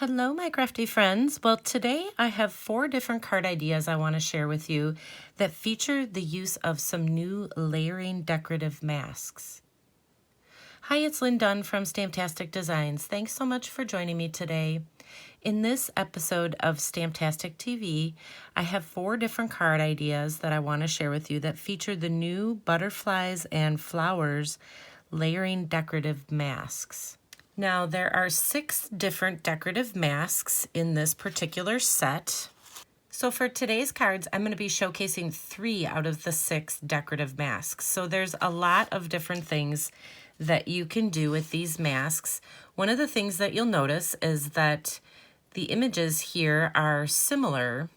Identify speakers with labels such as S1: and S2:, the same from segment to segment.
S1: Hello, my crafty friends. Well, today I have 4 different card ideas I want to share with you that feature the use of some new layering decorative masks. Hi, it's Lynn Dunn from Stamptastic Designs. Thanks so much for joining me today. In this episode of Stamptastic TV, I have 4 different card ideas that I want to share with you that feature the new butterflies and flowers layering decorative masks. Now, there are 6 different decorative masks in this particular set. So for today's cards, I'm going to be showcasing 3 out of the 6 decorative masks. So there's a lot of different things that you can do with these masks. One of the things that you'll notice is that the images here are similar,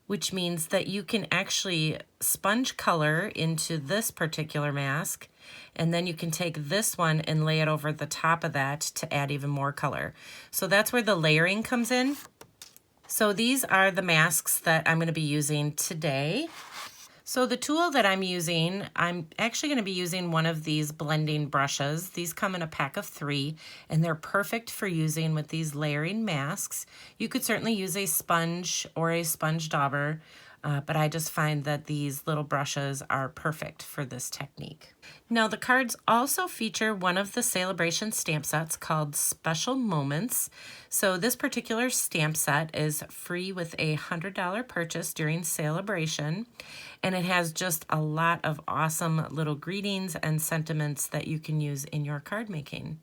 S1: which means that you can actually sponge color into this particular mask, and then you can take this one and lay it over the top of that to add even more color. So that's where the layering comes in. So these are the masks that I'm going to be using today. So the tool that I'm using, I'm actually going to be using one of these blending brushes. These come in a pack of 3, and they're perfect for using with these layering masks. You could certainly use a sponge or a sponge dauber, but I just find that these little brushes are perfect for this technique. Now the cards also feature one of the Saleabration stamp sets called Special Moments. So this particular stamp set is free with a $100 purchase during Saleabration, and it has just a lot of awesome little greetings and sentiments that you can use in your card making.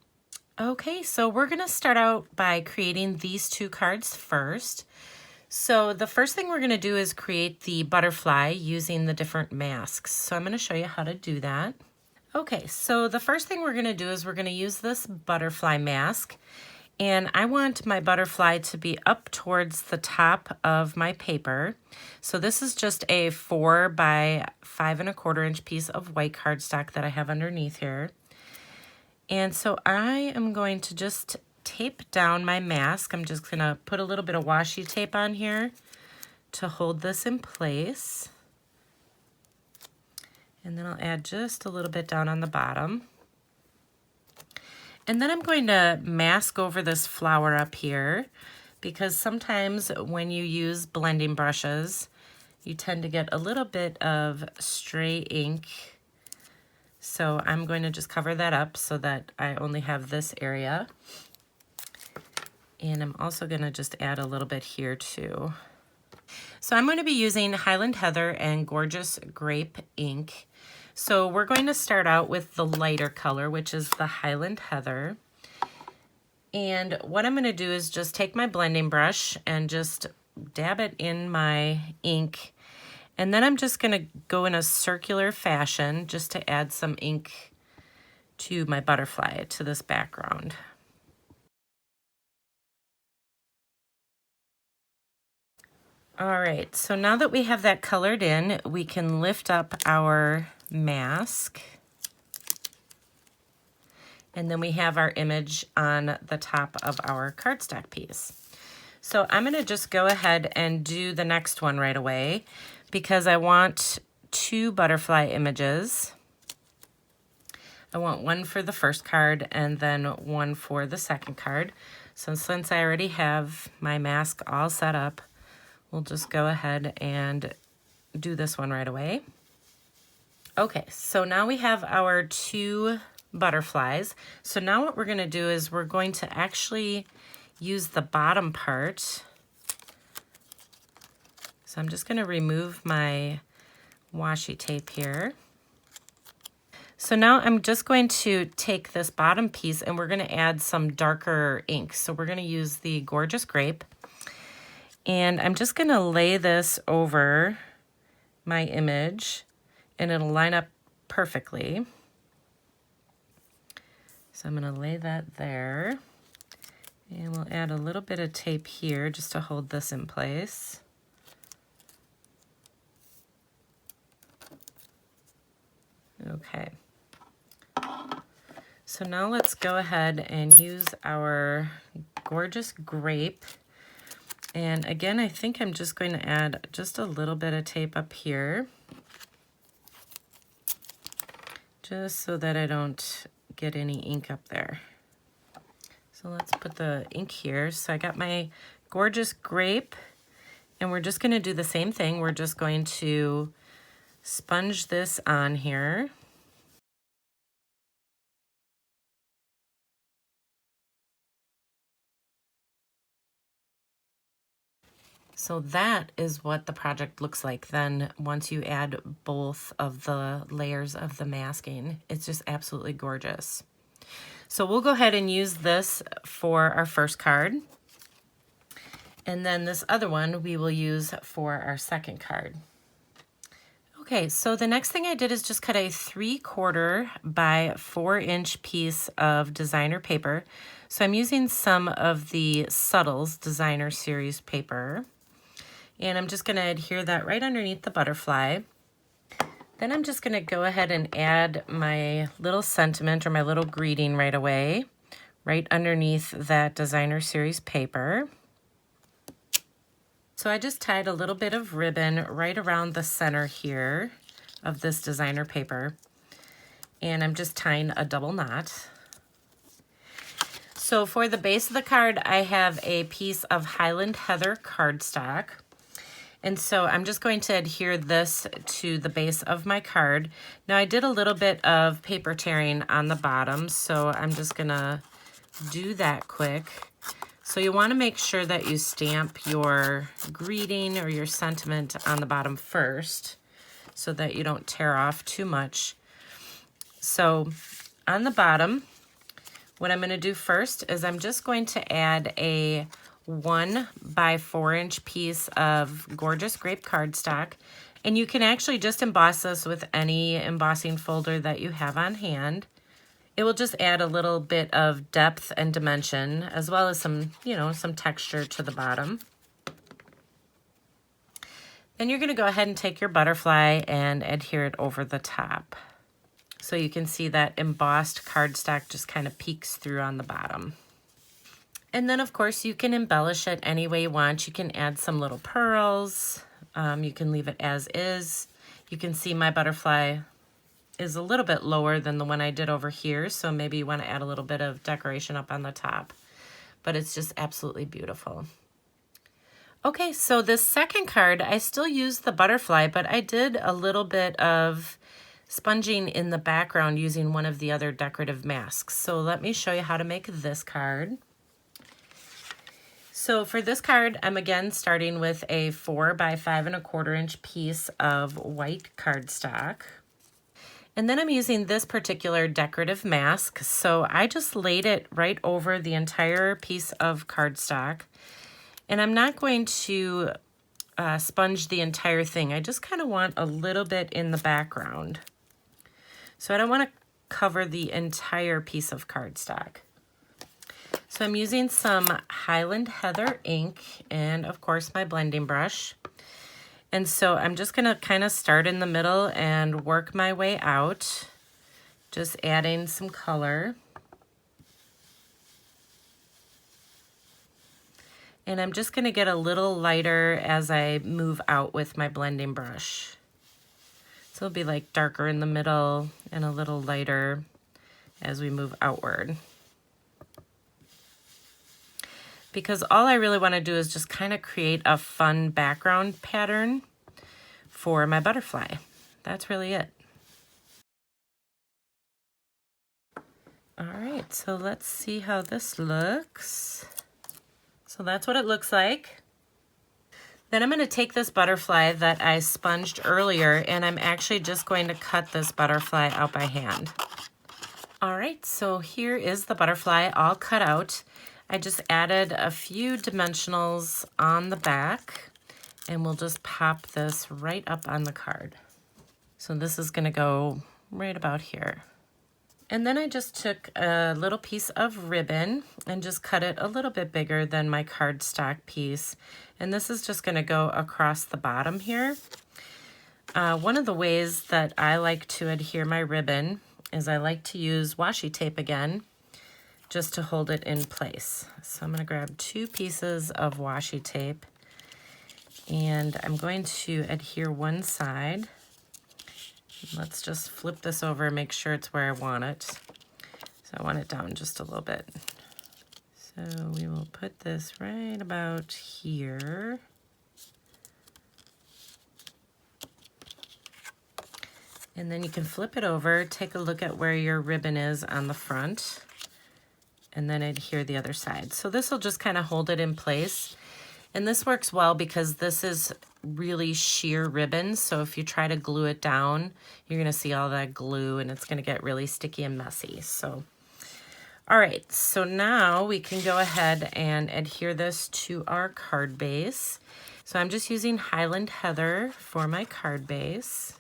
S1: Okay, so we're going to start out by creating these 2 cards first. So the first thing we're going to do is create the butterfly using the different masks. So I'm going to show you how to do that. Okay, so the first thing we're going to do is we're going to use this butterfly mask, and I want my butterfly to be up towards the top of my paper. So this is just a 4 by 5 1/4 inch piece of white cardstock that I have underneath here. And so I am going to just tape down my mask. I'm just going to put a little bit of washi tape on here to hold this in place. And then I'll add just a little bit down on the bottom. And then I'm going to mask over this flower up here, because sometimes when you use blending brushes, you tend to get a little bit of stray ink. So I'm going to just cover that up so that I only have this area. And I'm also going to just add a little bit here too. So I'm going to be using Highland Heather and Gorgeous Grape ink. So we're going to start out with the lighter color, which is the Highland Heather. And what I'm going to do is just take my blending brush and just dab it in my ink. And then I'm just going to go in a circular fashion just to add some ink to my butterfly, to this background. All right, so now that we have that colored in, we can lift up our mask. And then we have our image on the top of our cardstock piece. So I'm going to just go ahead and do the next one right away, because I want 2 butterfly images. I want one for the first card and then one for the second card. So since I already have my mask all set up, we'll just go ahead and do this one right away. Okay, so now we have our 2 butterflies. So now what we're going to do is we're going to actually use the bottom part. So I'm just going to remove my washi tape here. So now I'm just going to take this bottom piece and we're going to add some darker ink. So we're going to use the Gorgeous Grape. And I'm just going to lay this over my image, and it'll line up perfectly. So I'm going to lay that there. And we'll add a little bit of tape here just to hold this in place. Okay. So now let's go ahead and use our Gorgeous Grape. And again, I think I'm just going to add just a little bit of tape up here, just so that I don't get any ink up there. So So let's put the ink here. So I got my gorgeous grape, and we're just gonna do the same thing. We're just going to sponge this on here. So that is what the project looks like then once you add both of the layers of the masking. It's just absolutely gorgeous. So we'll go ahead and use this for our first card. And then this other one we will use for our second card. Okay, so the next thing I did is just cut a 3/4 by 4-inch piece of designer paper. So I'm using some of the Subtles Designer Series paper. And I'm just gonna adhere that right underneath the butterfly. Then I'm just gonna go ahead and add my little sentiment or my little greeting right away, right underneath that Designer Series paper. So I just tied a little bit of ribbon right around the center here of this designer paper. And I'm just tying a double knot. So for the base of the card, I have a piece of Highland Heather cardstock. And so I'm just going to adhere this to the base of my card. Now I did a little bit of paper tearing on the bottom, so I'm just gonna do that quick. So you want to make sure that you stamp your greeting or your sentiment on the bottom first so that you don't tear off too much. So on the bottom, what I'm going to do first is I'm just going to add a 1 by 4-inch piece of gorgeous grape cardstock. And you can actually just emboss this with any embossing folder that you have on hand. It will just add a little bit of depth and dimension, as well as some, some texture to the bottom. Then you're going to go ahead and take your butterfly and adhere it over the top. So you can see that embossed cardstock just kind of peeks through on the bottom. And then, of course, you can embellish it any way you want. You can add some little pearls. You can leave it as is. You can see my butterfly is a little bit lower than the one I did over here, so maybe you want to add a little bit of decoration up on the top. But it's just absolutely beautiful. Okay, so this second card, I still used the butterfly, but I did a little bit of sponging in the background using one of the other decorative masks. So let me show you how to make this card. So for this card, I'm again starting with a 4 by 5 1/4 inch piece of white cardstock. And then I'm using this particular decorative mask. So I just laid it right over the entire piece of cardstock. And I'm not going to sponge the entire thing. I just kind of want a little bit in the background. So I don't want to cover the entire piece of cardstock. So I'm using some Highland Heather ink and, of course, my blending brush. And so I'm just going to kind of start in the middle and work my way out, just adding some color. And I'm just going to get a little lighter as I move out with my blending brush. So it'll be like darker in the middle and a little lighter as we move outward. Because all I really want to do is just kind of create a fun background pattern for my butterfly. That's really it. All right, so let's see how this looks. So that's what it looks like. Then I'm going to take this butterfly that I sponged earlier, and I'm actually just going to cut this butterfly out by hand. All right, so here is the butterfly all cut out. I just added a few dimensionals on the back, and we'll just pop this right up on the card. So this is going to go right about here. And then I just took a little piece of ribbon and just cut it a little bit bigger than my cardstock piece. And this is just going to go across the bottom here. One of the ways that I like to adhere my ribbon is I like to use washi tape again, just to hold it in place. So I'm going to grab 2 pieces of washi tape, and I'm going to adhere one side. Let's just flip this over and make sure it's where I want it. So I want it down just a little bit. So we will put this right about here. And then you can flip it over, take a look at where your ribbon is on the front, and then adhere the other side. So this will just kind of hold it in place. And this works well because this is really sheer ribbon. So if you try to glue it down, you're gonna see all that glue and it's gonna get really sticky and messy. So, all right, so now we can go ahead and adhere this to our card base. So I'm just using Highland Heather for my card base.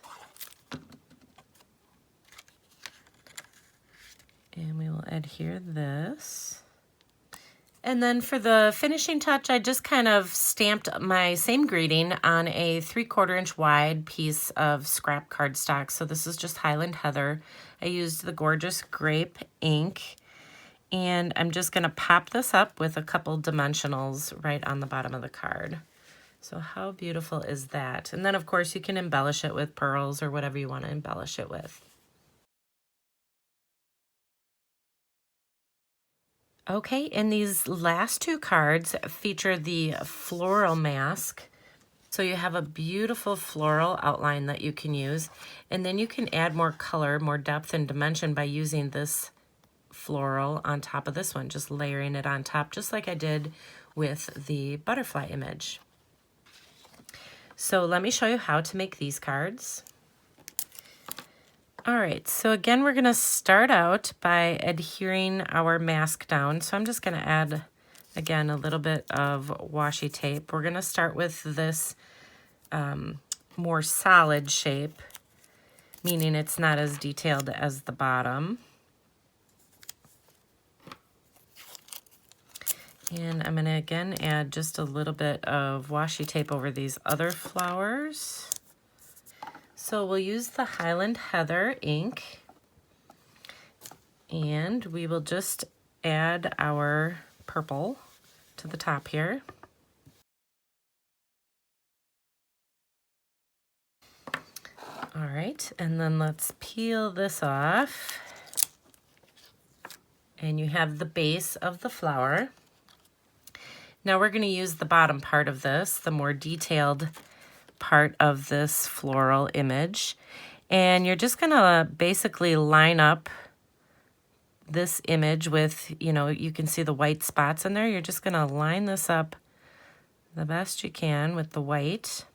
S1: And we will adhere this. And then for the finishing touch, I just kind of stamped my same greeting on a 3/4 inch wide piece of scrap cardstock. So this is just Highland Heather. I used the gorgeous grape ink. And I'm just gonna pop this up with a couple dimensionals right on the bottom of the card. So how beautiful is that? And then of course you can embellish it with pearls or whatever you want to embellish it with. Okay, and these last two cards feature the floral mask. So you have a beautiful floral outline that you can use, and then you can add more color, more depth and dimension by using this floral on top of this one, just layering it on top, just like I did with the butterfly image. So let me show you how to make these cards. All right, so again, we're gonna start out by adhering our mask down. So I'm just gonna add, again, a little bit of washi tape. We're gonna start with this more solid shape, meaning it's not as detailed as the bottom. And I'm gonna again add just a little bit of washi tape over these other flowers. So we'll use the Highland Heather ink, and we will just add our purple to the top here. All right, and then let's peel this off. And you have the base of the flower. Now we're going to use the bottom part of this, the more detailed part of this floral image. And you're just going to basically line up this image with, you know, you can see the white spots in there. You're just going to line this up the best you can with the white.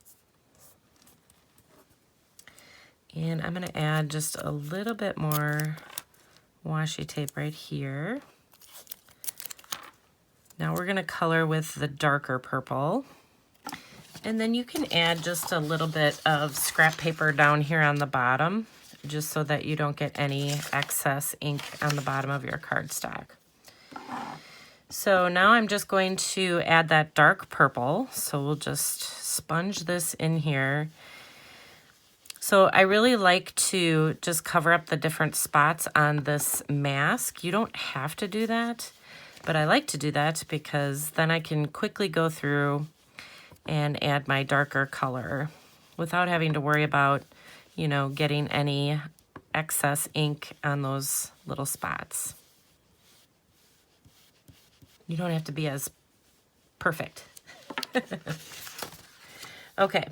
S1: And I'm going to add just a little bit more washi tape right here. Now we're going to color with the darker purple. And then you can add just a little bit of scrap paper down here on the bottom, just so that you don't get any excess ink on the bottom of your cardstock. So now I'm just going to add that dark purple. So we'll just sponge this in here. So I really like to just cover up the different spots on this mask. You don't have to do that, but I like to do that because then I can quickly go through and add my darker color without having to worry about, you know, getting any excess ink on those little spots. You don't have to be as perfect. Okay,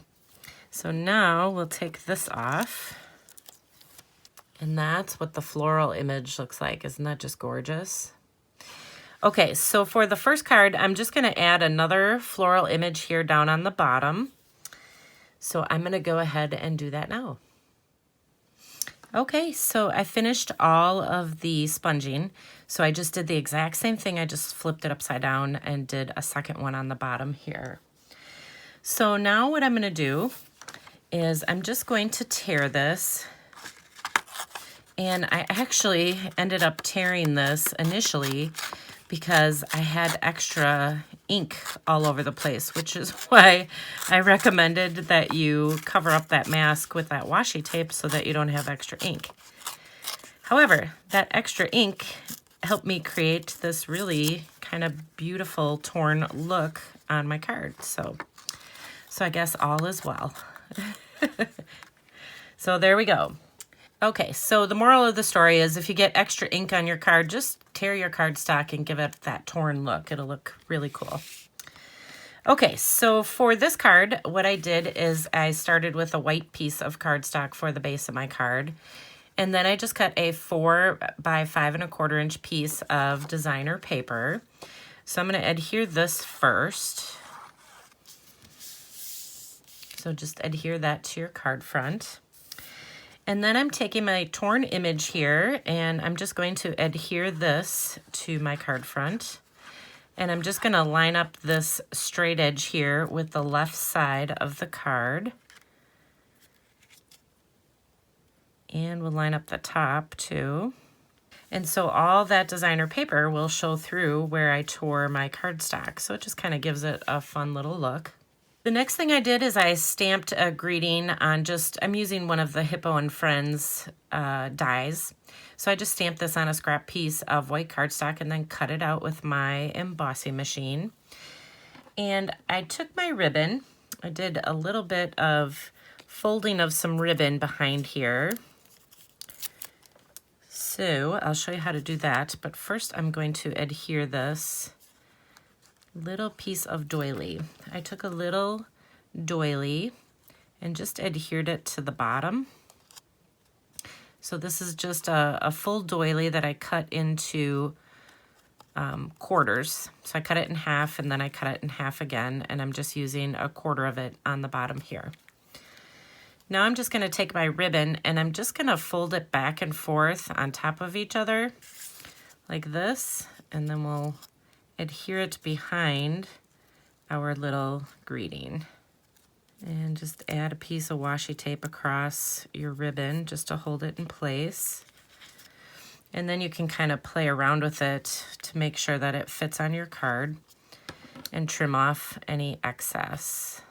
S1: so now we'll take this off. And that's what the floral image looks like. Isn't that just gorgeous? Okay, so for the first card, I'm just going to add another floral image here down on the bottom. So I'm going to go ahead and do that now. Okay, so I finished all of the sponging. So I just did the exact same thing. I just flipped it upside down and did a second one on the bottom here. So now what I'm going to do is I'm just going to tear this. And I actually ended up tearing this initially because I had extra ink all over the place, which is why I recommended that you cover up that mask with that washi tape so that you don't have extra ink. However, that extra ink helped me create this really kind of beautiful torn look on my card. So I guess all is well. So there we go. Okay, so the moral of the story is if you get extra ink on your card, just tear your cardstock and give it that torn look. It'll look really cool. Okay, so for this card, what I did is I started with a white piece of cardstock for the base of my card. And then I just cut a 4 by 5 1/4 inch piece of designer paper. So I'm going to adhere this first. So just adhere that to your card front. And then I'm taking my torn image here and I'm just going to adhere this to my card front. And I'm just going to line up this straight edge here with the left side of the card. And we'll line up the top too. And so all that designer paper will show through where I tore my cardstock. So it just kind of gives it a fun little look. The next thing I did is I stamped a greeting on I'm using one of the Hippo and Friends dies. So I just stamped this on a scrap piece of white cardstock and then cut it out with my embossing machine. And I took my ribbon, I did a little bit of folding of some ribbon behind here. So I'll show you how to do that, but first I'm going to adhere this little piece of doily. I took a little doily and just adhered it to the bottom. So this is just a full doily that I cut into quarters. So I cut it in half and then I cut it in half again, and I'm just using a quarter of it on the bottom here. Now I'm just going to take my ribbon and I'm just going to fold it back and forth on top of each other like this, and then we'll adhere it behind our little greeting. And just add a piece of washi tape across your ribbon just to hold it in place. And then you can kind of play around with it to make sure that it fits on your card and trim off any excess.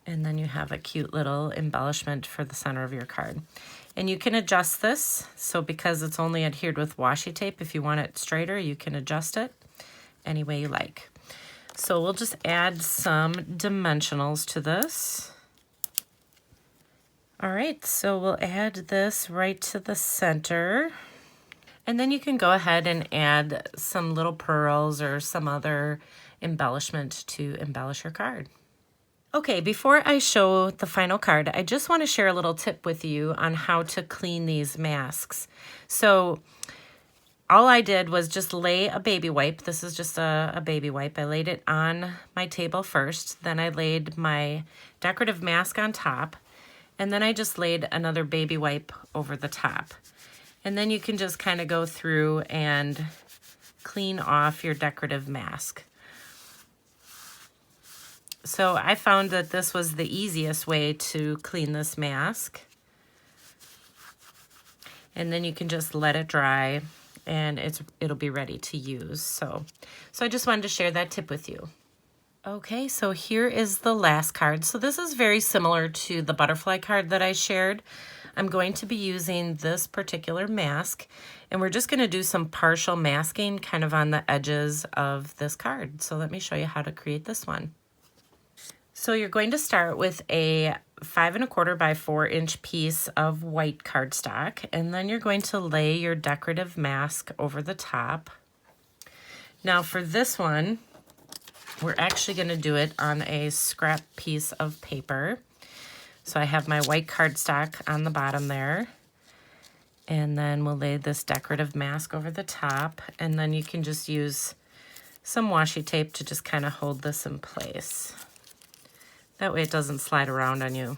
S1: And then you have a cute little embellishment for the center of your card. And you can adjust this. So because it's only adhered with washi tape, if you want it straighter, you can adjust it any way you like. So we'll just add some dimensionals to this. All right, so we'll add this right to the center. And then you can go ahead and add some little pearls or some other embellishment to embellish your card. Okay, before I show the final card, I just want to share a little tip with you on how to clean these masks. So all I did was just lay a baby wipe. This is just a baby wipe. I laid it on my table first. Then I laid my decorative mask on top. And then I just laid another baby wipe over the top. And then you can just kind of go through and clean off your decorative mask. So I found that this was the easiest way to clean this mask. And then you can just let it dry and it'll be ready to use. So I just wanted to share that tip with you. Okay, so here is the last card. So this is very similar to the butterfly card that I shared. I'm going to be using this particular mask, and we're just going to do some partial masking kind of on the edges of this card. So let me show you how to create this one. So you're going to start with a 5 1/4 by 4 inch piece of white cardstock, and then you're going to lay your decorative mask over the top. Now for this one, we're actually going to do it on a scrap piece of paper. So I have my white cardstock on the bottom there, and then we'll lay this decorative mask over the top, and then you can just use some washi tape to just kind of hold this in place. That way it doesn't slide around on you.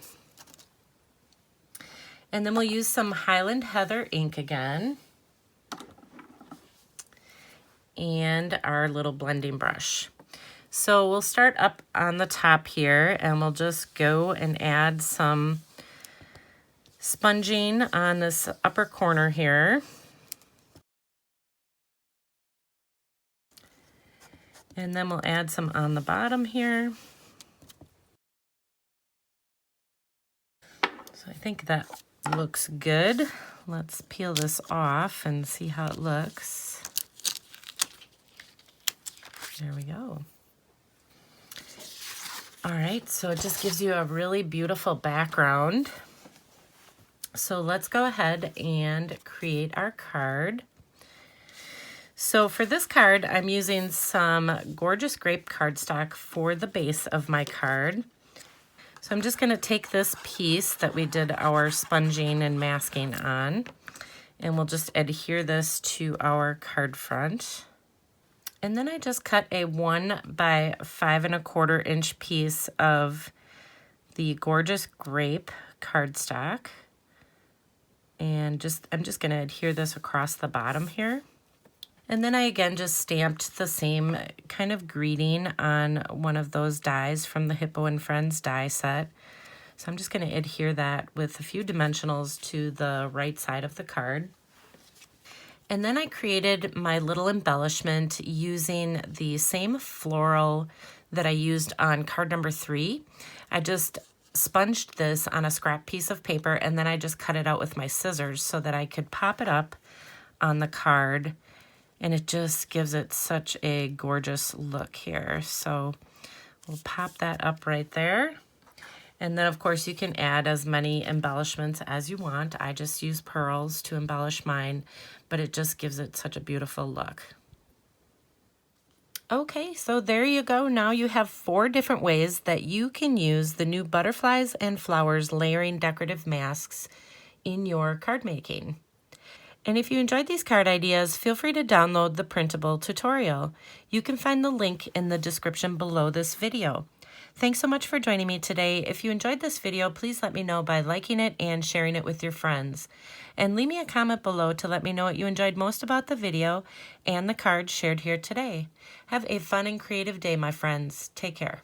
S1: And then we'll use some Highland Heather ink again and our little blending brush. So we'll start up on the top here, and we'll just go and add some sponging on this upper corner here. And then we'll add some on the bottom here. So I think that looks good. Let's peel this off and see how it looks. There we go. All right, so it just gives you a really beautiful background. So let's go ahead and create our card. So for this card, I'm using some gorgeous grape cardstock for the base of my card. So I'm just going to take this piece that we did our sponging and masking on, and we'll just adhere this to our card front. And then I just cut a 1 by 5 1/4 inch piece of the gorgeous grape cardstock. And I'm just going to adhere this across the bottom here. And then I again just stamped the same kind of greeting on one of those dies from the Hippo and Friends die set. So I'm just going to adhere that with a few dimensionals to the right side of the card. And then I created my little embellishment using the same floral that I used on card number 3. I just sponged this on a scrap piece of paper, and then I just cut it out with my scissors so that I could pop it up on the card, and it just gives it such a gorgeous look here. So we'll pop that up right there. And then of course you can add as many embellishments as you want. I just use pearls to embellish mine, but it just gives it such a beautiful look. Okay, so there you go. Now you have 4 different ways that you can use the new butterflies and flowers layering decorative masks in your card making. And if you enjoyed these card ideas, feel free to download the printable tutorial. You can find the link in the description below this video. Thanks so much for joining me today. If you enjoyed this video, please let me know by liking it and sharing it with your friends. And leave me a comment below to let me know what you enjoyed most about the video and the cards shared here today. Have a fun and creative day, my friends. Take care.